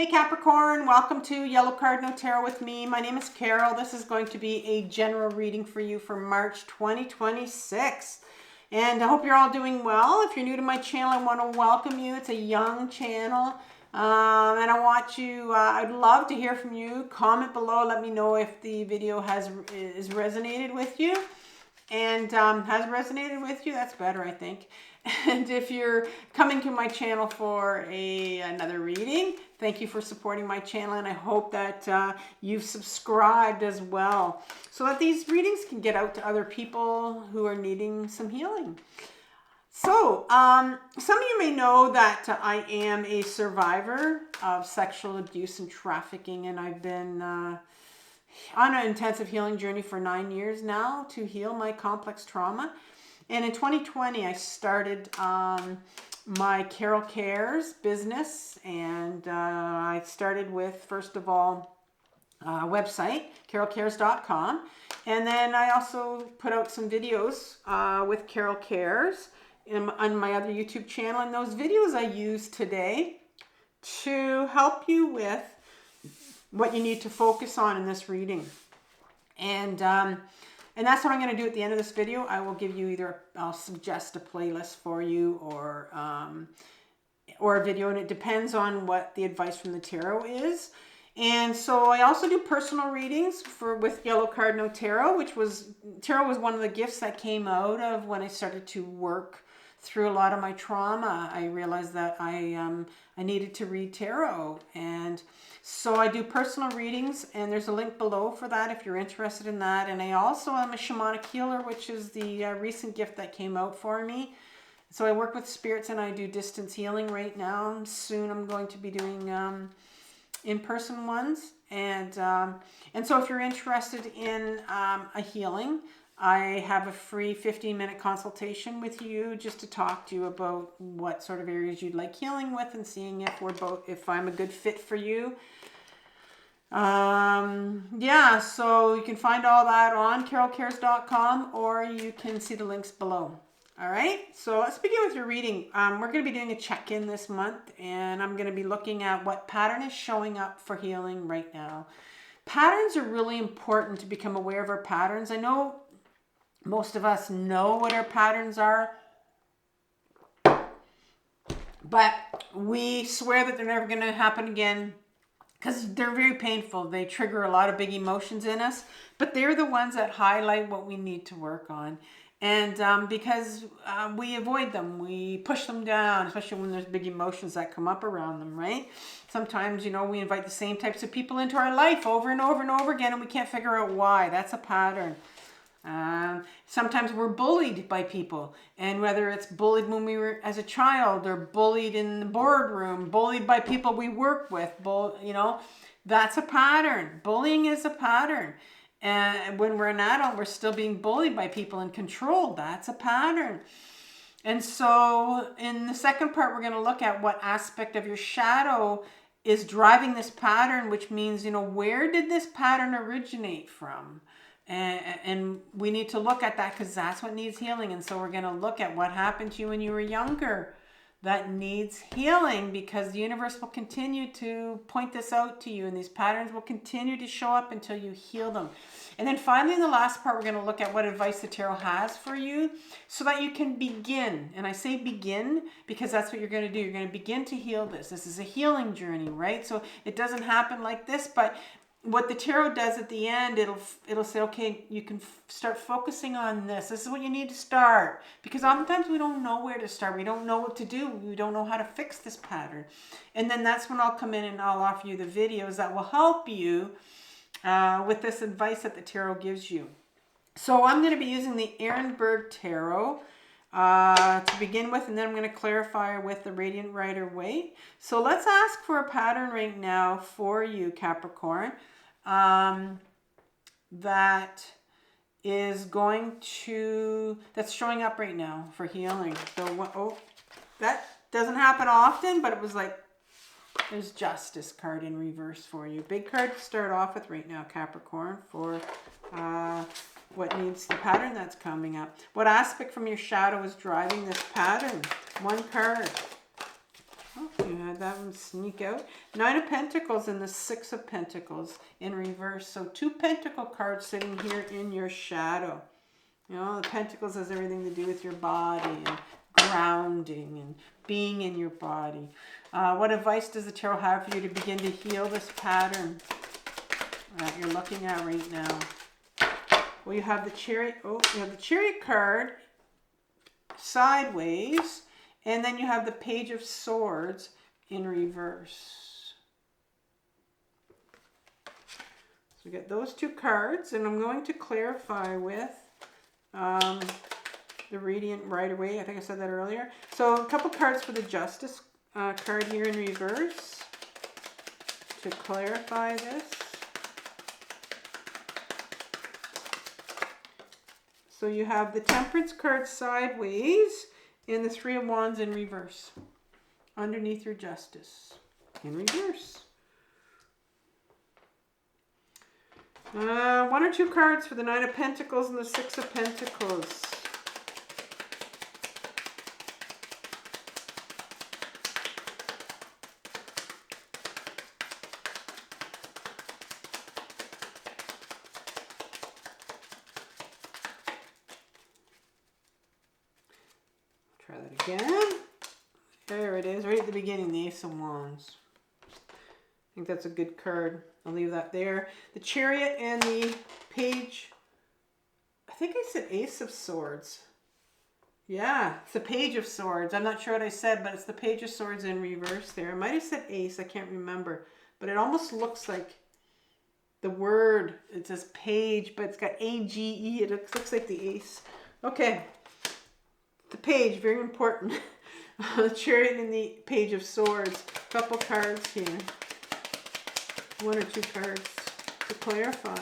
Hey Capricorn, welcome to Yellow Cardinal Tarot with me. My name is Carole. This is going to be a general reading for you for March 2026. And I hope you're all doing well. If you're new to my channel, I want to welcome you. It's a young channel. And I'd love to hear from you. Comment below, let me know if the video is resonated with you. And has resonated with you, that's better, I think. And if you're coming to my channel for another reading, thank you for supporting my channel, and I hope that you've subscribed as well, so that these readings can get out to other people who are needing some healing. So, some of you may know that I am a survivor of sexual abuse and trafficking, and I've been on an intensive healing journey for 9 years now to heal my complex trauma. And in 2020, I started my Carole Cares business, and I started with, first of all, a website, carolecares.com, and then I also put out some videos with Carole Cares on my other YouTube channel, and those videos I use today to help you with what you need to focus on in this reading. And that's what I'm going to do at the end of this video. I will give you I'll suggest a playlist for you or a video, and it depends on what the advice from the tarot is. And so I also do personal readings with Yellow Cardinal Tarot, tarot was one of the gifts that came out of when I started to work through a lot of my trauma. I realized that I needed to read tarot, and so I do personal readings, and there's a link below for that if you're interested in that. And I also am a shamanic healer, which is the recent gift that came out for me. So I work with spirits, and I do distance healing right now. Soon I'm going to be doing in-person ones, and so if you're interested in a healing, I have a free 15-minute consultation with you just to talk to you about what sort of areas you'd like healing with, and seeing if I'm a good fit for you. Yeah, so you can find all that on carolecares.com, or you can see the links below. All right, so let's begin with your reading. We're going to be doing a check-in this month, and I'm going to be looking at what pattern is showing up for healing right now. Patterns are really important to become aware of our patterns. I know most of us know what our patterns are, but we swear that they're never going to happen again because they're very painful. They trigger a lot of big emotions in us, but they're the ones that highlight what we need to work on. And because we avoid them, we push them down, especially when there's big emotions that come up around them, right? Sometimes, we invite the same types of people into our life over and over and over again, and we can't figure out why. That's a pattern. Sometimes we're bullied by people, and whether it's bullied when we were as a child, or bullied in the boardroom, bullied by people we work with, that's a pattern. Bullying is a pattern. And when we're an adult, we're still being bullied by people and controlled. That's a pattern. And so in the second part, we're going to look at what aspect of your shadow is driving this pattern, which means, where did this pattern originate from? And we need to look at that because that's what needs healing. And so we're going to look at what happened to you when you were younger that needs healing, because the universe will continue to point this out to you, and these patterns will continue to show up until you heal them. And then finally, in the last part, we're going to look at what advice the tarot has for you so that you can begin. And I say begin because that's what you're going to do. You're going to begin to heal this. This is a healing journey, right? So it doesn't happen like this, but what the tarot does at the end, it'll say, okay, you can start focusing on this. This is what you need to start. Because oftentimes we don't know where to start. We don't know what to do. We don't know how to fix this pattern. And then that's when I'll come in and I'll offer you the videos that will help you with this advice that the tarot gives you. So I'm going to be using the Ehrenberg Tarot to begin with, and then I'm going to clarify with the Radiant Rider-Waite. So let's ask for a pattern right now for you, Capricorn, that's showing up right now for healing. So, that doesn't happen often, but it was like, there's Justice card in reverse for you. Big card to start off with right now, Capricorn, for what needs the pattern that's coming up. What aspect from your shadow is driving this pattern? One card. Oh, you had that one sneak out. 9 of Pentacles and the 6 of Pentacles in reverse. So 2 Pentacle cards sitting here in your shadow. You know, the Pentacles has everything to do with your body and grounding and being in your body. What advice does the Tarot have for you to begin to heal this pattern that you're looking at right now? Well, you have the Chariot. Oh, you have the Chariot card sideways, and then you have the Page of Swords in reverse. So we get those 2 cards, and I'm going to clarify with the Radiant right away. I think I said that earlier. So a couple cards for the Justice card here in reverse to clarify this. So you have the Temperance card sideways and the 3 of Wands in reverse underneath your Justice in reverse. 1 or 2 cards for the 9 of Pentacles and the 6 of Pentacles. Try that again. There it is, right at the beginning, the Ace of Wands. I think that's a good card. I'll leave that there. The Chariot and the Page. I think I said Ace of Swords. Yeah, it's the Page of Swords. I'm not sure what I said, but it's the Page of Swords in reverse there. I might have said Ace. I can't remember. But it almost looks like the word. It says Page, but it's got A-G-E. It looks like the Ace. Okay. The Page, very important. The Chariot and the Page of Swords. Couple cards here. 1 or 2 cards to clarify.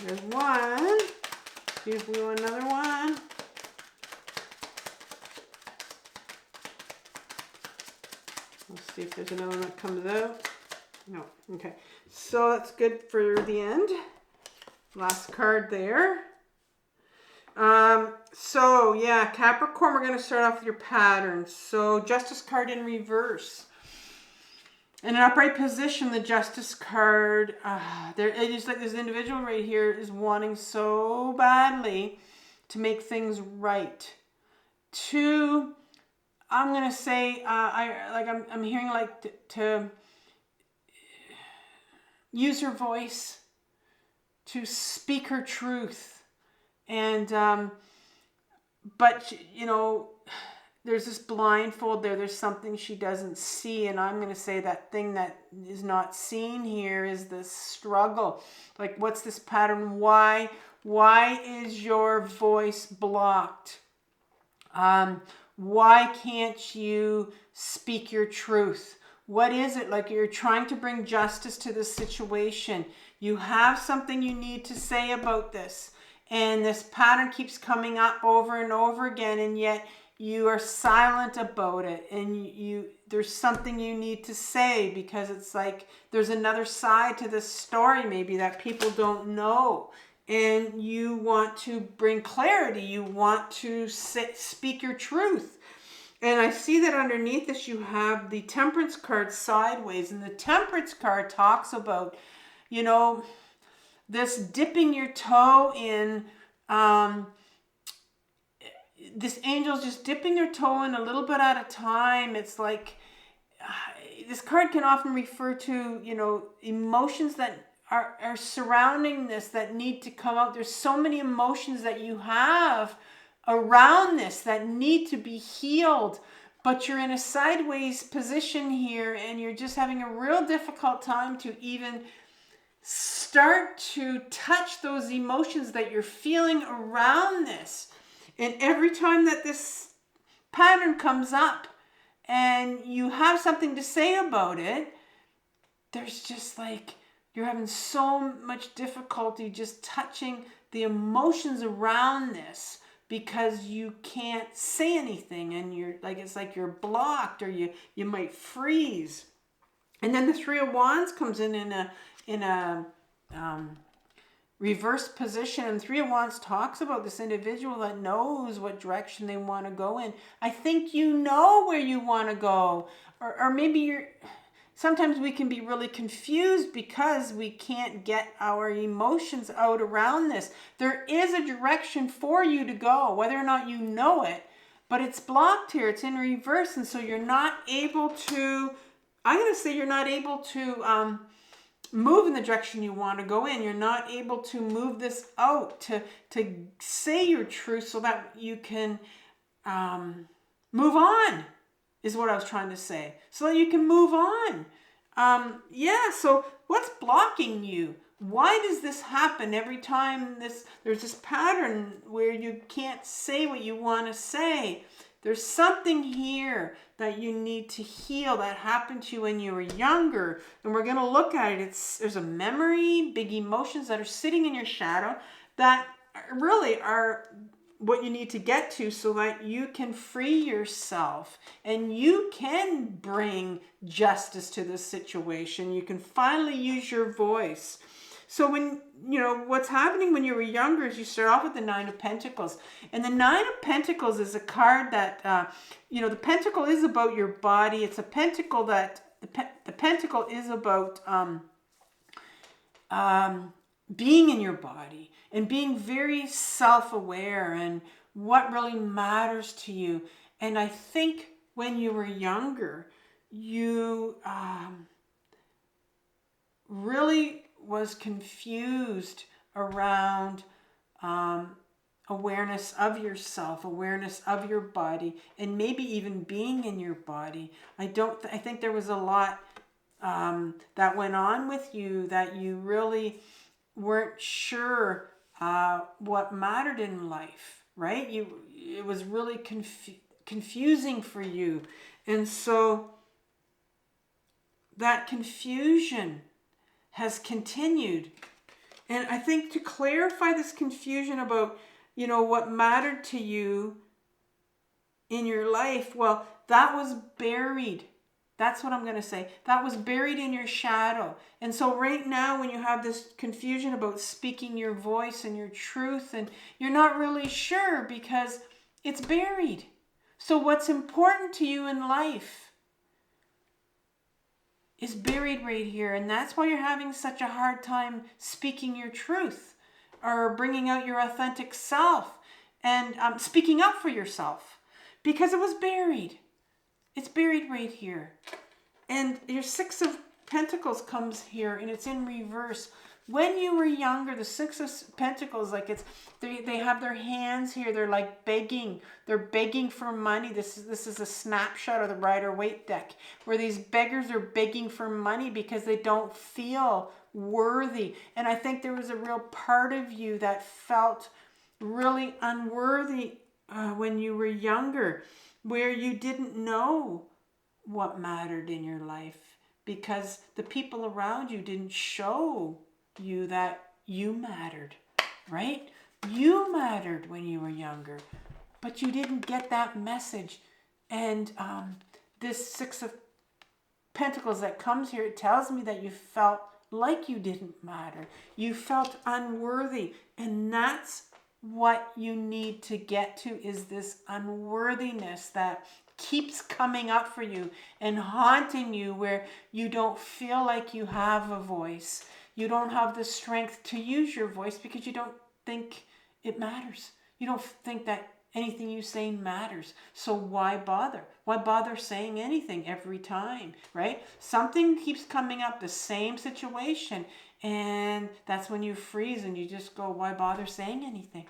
There's one. See if we want another one. Let's see if there's another one that comes out. No. Okay. So that's good for the end. Last card there. So yeah, Capricorn, we're going to start off with your pattern. So Justice card in reverse. In an upright position, the Justice card, it is like this individual right here is wanting so badly to make things right. I'm going to say, I'm hearing like to use her voice to speak her truth. And, but, you know, there's this blindfold there. There's something she doesn't see. And I'm going to say that thing that is not seen here is this struggle. Like, what's this pattern? Why is your voice blocked? Why can't you speak your truth? What is it? Like, you're trying to bring justice to this situation. You have something you need to say about this. And this pattern keeps coming up over and over again, and yet you are silent about it. And there's something you need to say, because it's like there's another side to this story maybe that people don't know. And you want to bring clarity. You want to speak your truth. And I see that underneath this you have the Temperance card sideways. And the Temperance card talks about, you know, this dipping your toe in, this angel's just dipping their toe in a little bit at a time. It's like, this card can often refer to, you know, emotions that are surrounding this that need to come out. There's so many emotions that you have around this that need to be healed, but you're in a sideways position here and you're just having a real difficult time to even start to touch those emotions that you're feeling around this. And every time that this pattern comes up and you have something to say about it, there's just like, you're having so much difficulty just touching the emotions around this because you can't say anything, and you're like, it's like you're blocked, or you might freeze. And then the Three of Wands comes in a reverse position, and Three of Wands talks about this individual that knows what direction they want to go in. I think you know where you want to go, or maybe you're. Sometimes we can be really confused because we can't get our emotions out around this. There is a direction for you to go, whether or not you know it, but it's blocked here. It's in reverse, and so you're not able to. I'm going to say you're not able to move in the direction you want to go in. You're not able to move this out, to say your truth so that you can move on, is what I was trying to say. So that you can move on. Yeah, so what's blocking you? Why does this happen every time there's this pattern where you can't say what you want to say? There's something here that you need to heal that happened to you when you were younger. And we're going to look at it. There's a memory, big emotions that are sitting in your shadow that really are what you need to get to so that you can free yourself and you can bring justice to this situation. You can finally use your voice. So when, what's happening when you were younger is you start off with the Nine of Pentacles. And the Nine of Pentacles is a card that, the pentacle is about your body. It's a pentacle that, the pentacle is about being in your body and being very self-aware and what really matters to you. And I think when you were younger, you really was confused around awareness of yourself, awareness of your body, and maybe even being in your body. I think there was a lot that went on with you that you really weren't sure what mattered in life, right? It was really confusing for you. And so that confusion has continued. And I think to clarify this confusion about, what mattered to you in your life, well, that was buried. That's what I'm going to say. That was buried in your shadow. And so right now when you have this confusion about speaking your voice and your truth, and you're not really sure because it's buried. So what's important to you in life is buried right here. And that's why you're having such a hard time speaking your truth or bringing out your authentic self and speaking up for yourself because it was buried. It's buried right here. And your Six of Pentacles comes here and it's in reverse. When you were younger, the Six of Pentacles, they have their hands here. They're like begging. They're begging for money. This is a snapshot of the Rider-Waite deck where these beggars are begging for money because they don't feel worthy. And I think there was a real part of you that felt really unworthy when you were younger, where you didn't know what mattered in your life because the people around you didn't show you that you mattered, right? You mattered when you were younger, but you didn't get that message. And this Six of Pentacles that comes here, it tells me that you felt like you didn't matter. You felt unworthy, and that's what you need to get to, is this unworthiness that keeps coming up for you and haunting you, where you don't feel like you have a voice. You don't have the strength to use your voice because you don't think it matters. You don't think that anything you say matters. So why bother? Why bother saying anything every time, right? Something keeps coming up, the same situation, and that's when you freeze and you just go, why bother saying anything?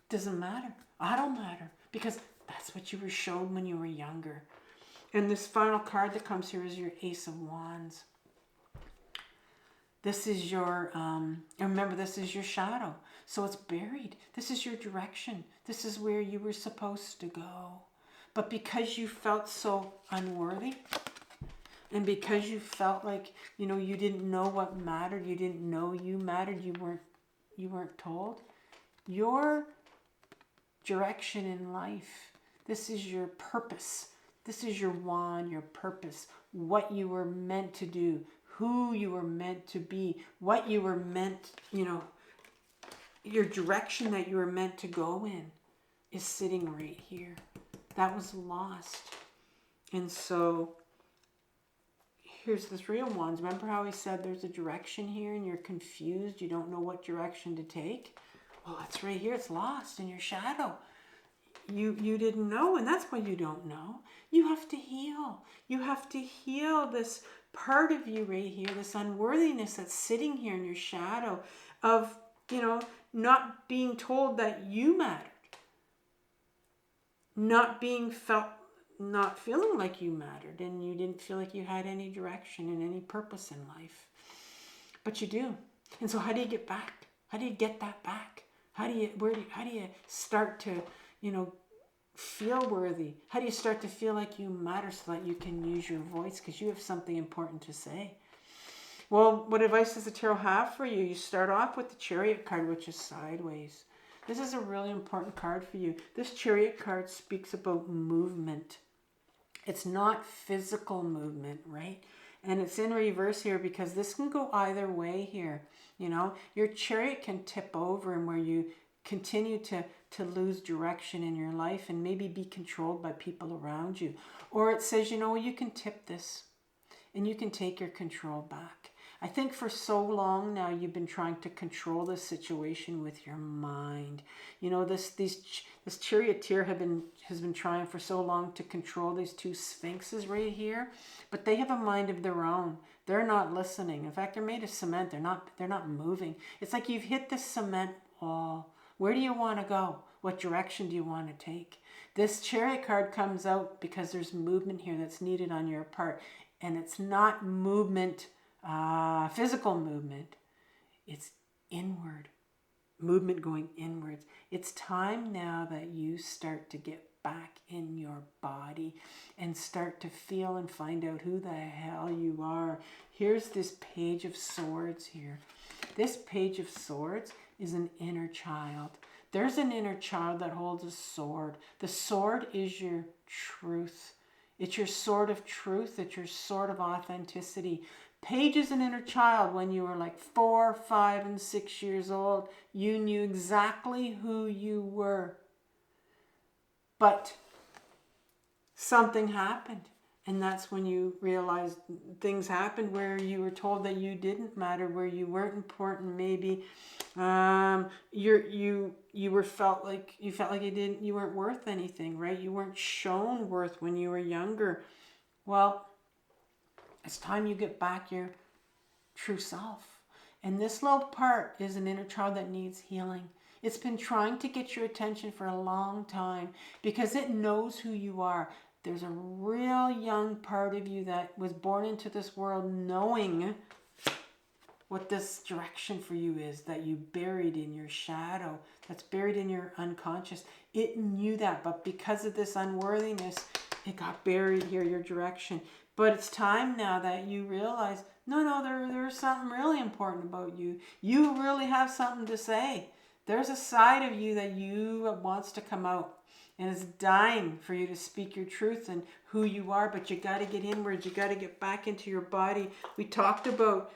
Doesn't matter. I don't matter, because that's what you were shown when you were younger. And this final card that comes here is your Ace of Wands. This is your, remember, this is your shadow. So it's buried. This is your direction. This is where you were supposed to go. But because you felt so unworthy, and because you felt like, you didn't know what mattered, you didn't know you mattered, you weren't told, your direction in life, this is your purpose. This is your wand, your purpose, what you were meant to do, who you were meant to be, what you were meant, your direction that you were meant to go in is sitting right here. That was lost. And so here's the 3 of Wands. Remember how he said there's a direction here and you're confused, you don't know what direction to take? Well, it's right here. It's lost in your shadow. You didn't know, and that's why you don't know. You have to heal. You have to heal this part of you right here, this unworthiness that's sitting here in your shadow of, not being told that you mattered. Not feeling like you mattered, and you didn't feel like you had any direction and any purpose in life. But you do. And so how do you get back? How do you get that back? How do you start to, feel worthy? How do you start to feel like you matter so that you can use your voice because you have something important to say? Well, what advice does the tarot have for you? You start off with the Chariot card, which is sideways. This is a really important card for you. This Chariot card speaks about movement. It's not physical movement, right? And it's in reverse here because this can go either way here. Your Chariot can tip over and where you continue to lose direction in your life and maybe be controlled by people around you. Or it says, you can tip this and you can take your control back. I think for so long now you've been trying to control this situation with your mind. This charioteer has been trying for so long to control these 2 sphinxes right here, but they have a mind of their own. They're not listening. In fact, they're made of cement. They're not moving. It's like you've hit the cement wall. Where do you want to go? What direction do you want to take? This Chariot card comes out because there's movement here that's needed on your part, and it's not movement. Physical movement. It's inward. Movement going inwards. It's time now that you start to get back in your body and start to feel and find out who the hell you are. Here's this Page of Swords here. This Page of Swords is an inner child. There's an inner child that holds a sword. The sword is your truth. It's your sword of truth. It's your sword of authenticity. Page is an inner child. When you were like 4, 5, and 6 years old, you knew exactly who you were. But something happened. And that's when you realized things happened where you were told that you didn't matter, where you weren't important. Maybe you felt like you weren't worth anything, right? You weren't shown worth when you were younger. Well, it's time you get back your true self. And this little part is an inner child that needs healing. It's been trying to get your attention for a long time because it knows who you are. There's a real young part of you that was born into this world knowing what this direction for you is, that you buried in your shadow, that's buried in your unconscious. It knew that, but because of this unworthiness, it got buried here, your direction. But it's time now that you realize, no, there's something really important about you. You really have something to say. There's a side of you that wants to come out. And it's dying for you to speak your truth and who you are, but you got to get inwards. You got to get back into your body. We talked about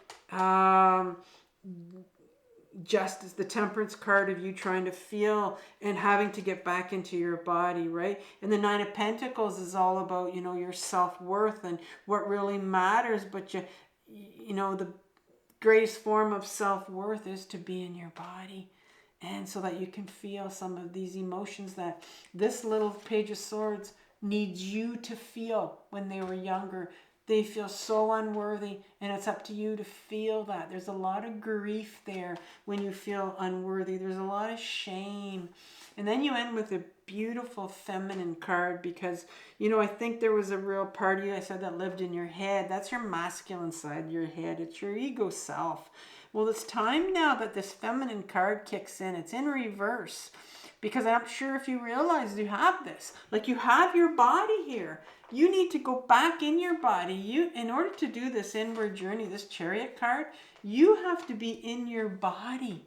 justice, the Temperance card of you trying to feel and having to get back into your body, right? And the 9 of Pentacles is all about, your self-worth and what really matters. But the greatest form of self-worth is to be in your body. And so that you can feel some of these emotions that this little Page of Swords needs you to feel when they were younger. They feel so unworthy, and it's up to you to feel that. There's a lot of grief there when you feel unworthy. There's a lot of shame. And then you end with a beautiful feminine card because, I think there was a real part of you, I said, that lived in your head. That's your masculine side of your head. It's your ego self. Well, it's time now that this feminine card kicks in. It's in reverse because I'm sure if you realize you have this, like you have your body here, you need to go back in your body. In order to do this inward journey, this Chariot card, you have to be in your body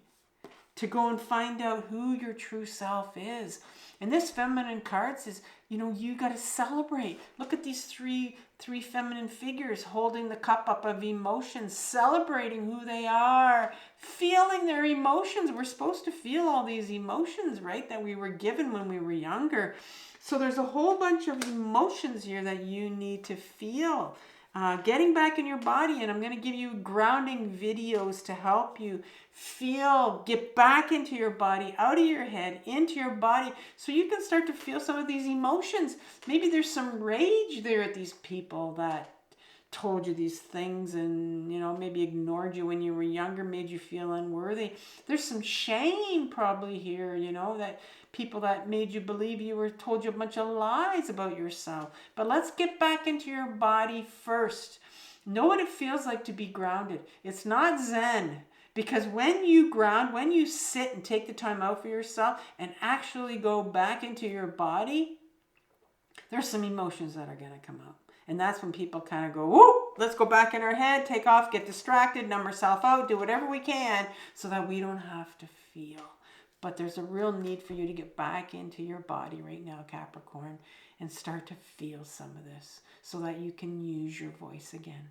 to go and find out who your true self is. And this feminine card says, you know, you got to celebrate. Look at these three feminine figures holding the cup up of emotions, celebrating who they are, feeling their emotions. We're supposed to feel all these emotions, right, that we were given when we were younger. So there's a whole bunch of emotions here that you need to feel. Getting back in your body, and I'm going to give you grounding videos to help you feel, get back into your body, out of your head, into your body, so you can start to feel some of these emotions. Maybe there's some rage there at these people that told you these things and, you know, maybe ignored you when you were younger, made you feel unworthy. There's some shame probably here, you know, that people that made you believe you were, told you a bunch of lies about yourself. But let's get back into your body first. Know what it feels like to be grounded. It's not Zen. Because when you ground, when you sit and take the time out for yourself and actually go back into your body, there's some emotions that are going to come out. And that's when people kind of go, whoop, let's go back in our head, take off, get distracted, numb ourselves out, do whatever we can so that we don't have to feel. But there's a real need for you to get back into your body right now, Capricorn, and start to feel some of this so that you can use your voice again.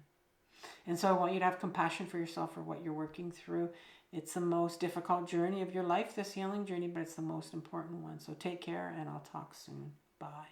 And so I want you to have compassion for yourself for what you're working through. It's the most difficult journey of your life, this healing journey, but it's the most important one. So take care, and I'll talk soon. Bye.